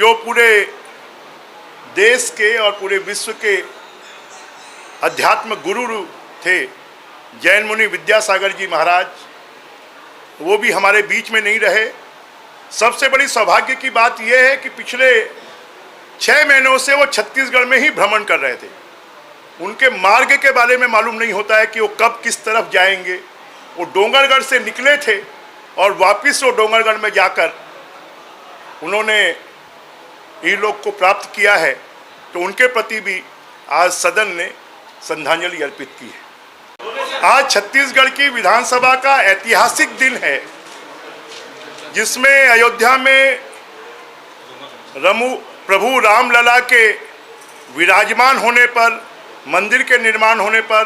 जो पूरे देश के और पूरे विश्व के अध्यात्म गुरु थे, जैन मुनि विद्यासागर जी महाराज, वो भी हमारे बीच में नहीं रहे। सबसे बड़ी सौभाग्य की बात यह है कि पिछले 6 महीनों से वो छत्तीसगढ़ में ही भ्रमण कर रहे थे। उनके मार्ग के बारे में मालूम नहीं होता है कि वो कब किस तरफ जाएंगे। वो डोंगरगढ़ से निकले थे और वापस वो डोंगरगढ़ में जाकर उन्होंने लोक को प्राप्त किया है, तो उनके प्रति भी आज सदन ने श्रद्धांजलि अर्पित की है। आज छत्तीसगढ़ की विधानसभा का ऐतिहासिक दिन है, जिसमें अयोध्या में प्रभु रामलला के विराजमान होने पर, मंदिर के निर्माण होने पर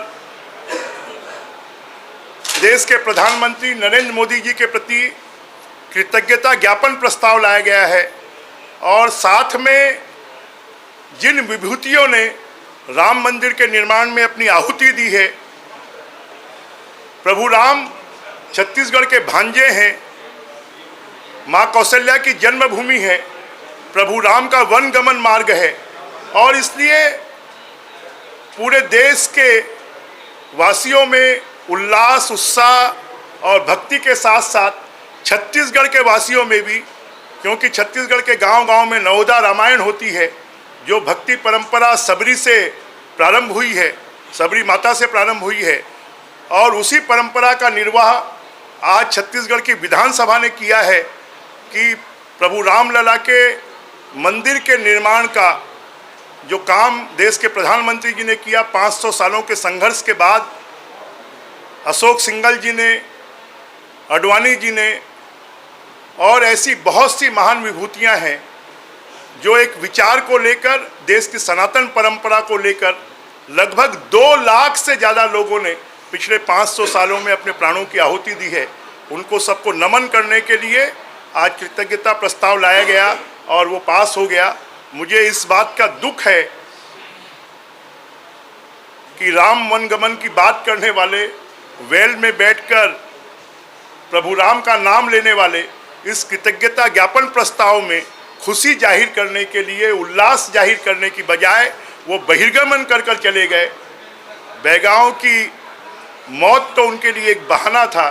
देश के प्रधानमंत्री नरेंद्र मोदी जी के प्रति कृतज्ञता ज्ञापन प्रस्ताव लाया गया है। और साथ में जिन विभूतियों ने राम मंदिर के निर्माण में अपनी आहुति दी है, प्रभु राम छत्तीसगढ़ के भांजे हैं, माँ कौशल्या की जन्मभूमि है, प्रभु राम का वनगमन मार्ग है, और इसलिए पूरे देश के वासियों में उल्लास, उत्साह और भक्ति के साथ साथ छत्तीसगढ़ के वासियों में भी, क्योंकि छत्तीसगढ़ के गांव-गांव में नवोदा रामायण होती है, जो भक्ति परंपरा सबरी से प्रारंभ हुई है, सबरी माता से प्रारंभ हुई है, और उसी परंपरा का निर्वाह आज छत्तीसगढ़ की विधानसभा ने किया है कि प्रभु रामलला के मंदिर के निर्माण का जो काम देश के प्रधानमंत्री जी ने किया, 500 सालों के संघर्ष के बाद अशोक सिंघल जी ने, अडवाणी जी ने, और ऐसी बहुत सी महान विभूतियां हैं जो एक विचार को लेकर, देश की सनातन परंपरा को लेकर लगभग 2 लाख से ज़्यादा लोगों ने पिछले 500 सालों में अपने प्राणों की आहुति दी है। उनको सबको नमन करने के लिए आज कृतज्ञता प्रस्ताव लाया गया और वो पास हो गया। मुझे इस बात का दुख है कि राम वनगमन की बात करने वाले, वेल में बैठकर प्रभु राम का नाम लेने वाले इस कृतज्ञता ज्ञापन प्रस्ताव में खुशी जाहिर करने के लिए, उल्लास जाहिर करने की बजाय वो बहिर्गमन कर चले गए। बैगाओं की मौत तो उनके लिए एक बहाना था,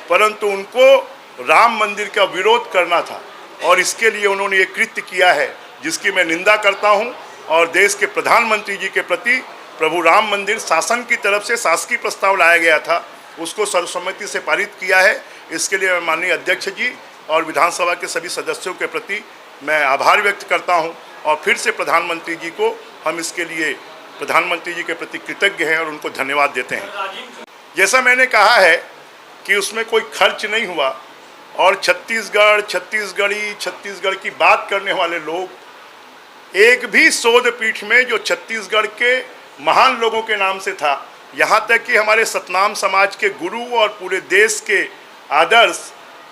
परंतु उनको राम मंदिर का विरोध करना था, और इसके लिए उन्होंने ये कृत्य किया है, जिसकी मैं निंदा करता हूं। और देश के प्रधानमंत्री जी के प्रति प्रभु राम मंदिर शासन की तरफ से शासकीय प्रस्ताव लाया गया था, उसको सर्वसम्मति से पारित किया है। इसके लिए मैं माननीय अध्यक्ष जी और विधानसभा के सभी सदस्यों के प्रति मैं आभार व्यक्त करता हूं, और फिर से प्रधानमंत्री जी को हम इसके लिए प्रधानमंत्री जी के प्रति कृतज्ञ हैं और उनको धन्यवाद देते हैं। जैसा मैंने कहा है कि उसमें कोई खर्च नहीं हुआ, और छत्तीसगढ़, छत्तीसगढ़ की बात करने वाले लोग एक भी शोध पीठ में जो छत्तीसगढ़ के महान लोगों के नाम से था, यहाँ तक कि हमारे सतनाम समाज के गुरु और पूरे देश के आदर्श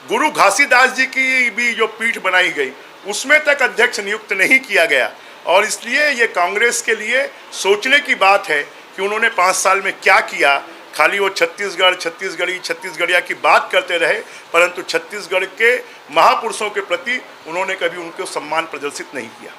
गुरु घासीदास जी की भी जो पीठ बनाई गई, उसमें तक अध्यक्ष नियुक्त नहीं किया गया। और इसलिए ये कांग्रेस के लिए सोचने की बात है कि उन्होंने 5 साल में क्या किया। खाली वो छत्तीसगढ़िया की बात करते रहे, परंतु छत्तीसगढ़ के महापुरुषों के प्रति उन्होंने कभी उनको सम्मान प्रदर्शित नहीं किया।